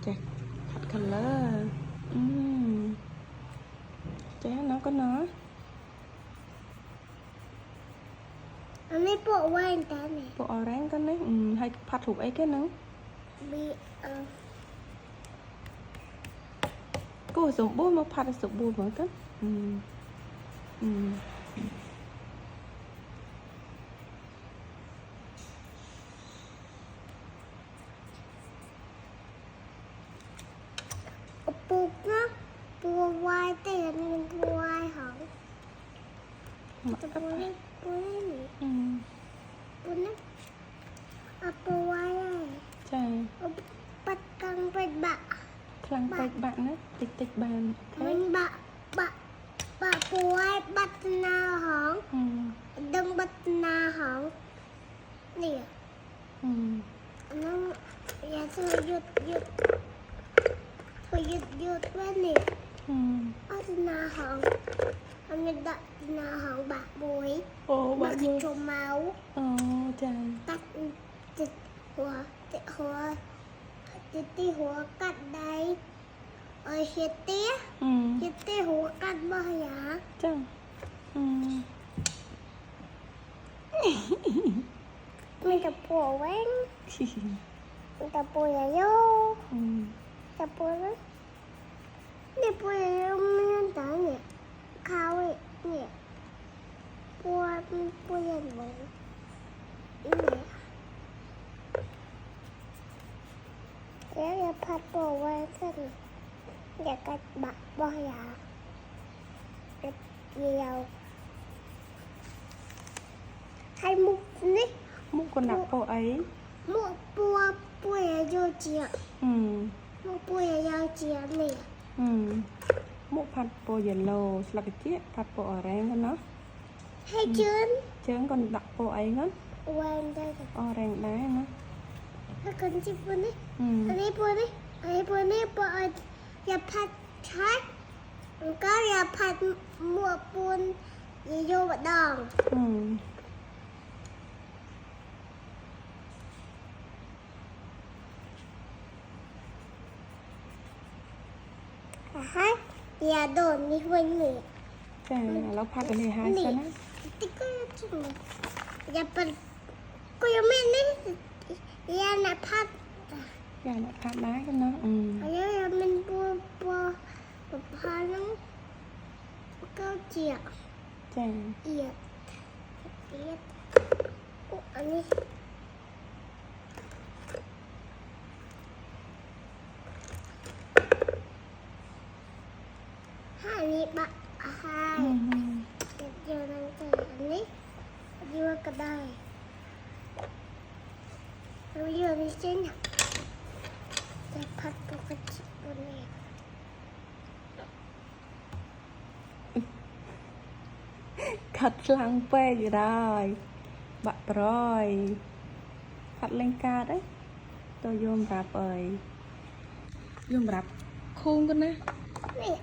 ចេះផាត់ color ចេះnó có nó อันนี้ปวดไว้แต่เนี่ย bộ orange ก็នេះហើយផាត់រូបអីគេហ្នឹង มีគូសម្បួរមកផាត់សម្បួរមើលទៅปลูกนะปลูกไว้แต่มันปลูกไว้ของจะปลูกนี่ปลูกนี่ปลูกนะเอาปลูกไว้เลย ចា เอาปัดกังไปบะ ខ្លាំងពេកបាក់ណាតិចបាន มันบะปลูกไว้บัตนาของดึงบัตนาของนี่นั่งอย่าเธอหยุดเธอหยุดไว้นี่บัตนาของมันเป็นบัตนาของบะบุย អូបា บั ក់ ก យើ ชมเมา អូចា ตัดติดหัวติดหัวติดที่หัวกัดได้เฮ็ดเตี้ยเฮ็ดเตี้ยหัวกัดบ่หยา ចឹង มีแต่ปวดแว้งมีแต่ปวดใหญ่โย่แต่ปวดนะเนี่ยปวดใหญ่โย่ไม่ยันตาเนี่ยเขาเนี่ยปวดใหญ่เหมือนเนี่ยแล้วอย่าพัดปวดไว้ขึ้นอย่ากัดบะบ่อยาเดียวให้มุกนี่ មុខក៏ដាក់ពោអី mua bùa vô chìa mua bùa vô chìa này មុខផាត់ពោ yellow ស្លឹកត្រចៀកផាត់ពោ orange ហ្នឹងណា hay chơn ជើងក៏ដាក់ពោអីហ្នឹង quen đây rồi orange ដែរណា nó cần chip bùa này anh ấy bùa này bùaอย่าผัดใช้ก็อย่าผัดมัวปูนโยบดองให้อย่าโดนนี่วันนี้ ចាแล้วផាត់ទៅនេះហើយសិនណា តិចក៏ជិះอย่าเป็นก็ยังไม่นี่อย่าหน้าพัด យ៉ាងអ្នកផាត់ដែរក៏ណា อย่ามันปัวพาน้องก็เจีย ចា เอียดอันนี้อันนี้บะให้เดี๋ยวนั่นเจออันนี้ยืดก็ได้เรายืดนี่เช่นจะพัดปกติบนนี้ ខាត់ខ្លាំងពេកដែរបាក់ប្រយខាត់លេងកាតអីទៅយំប្រាប់អើយយំប្រាប់ខូងក៏ណា นี่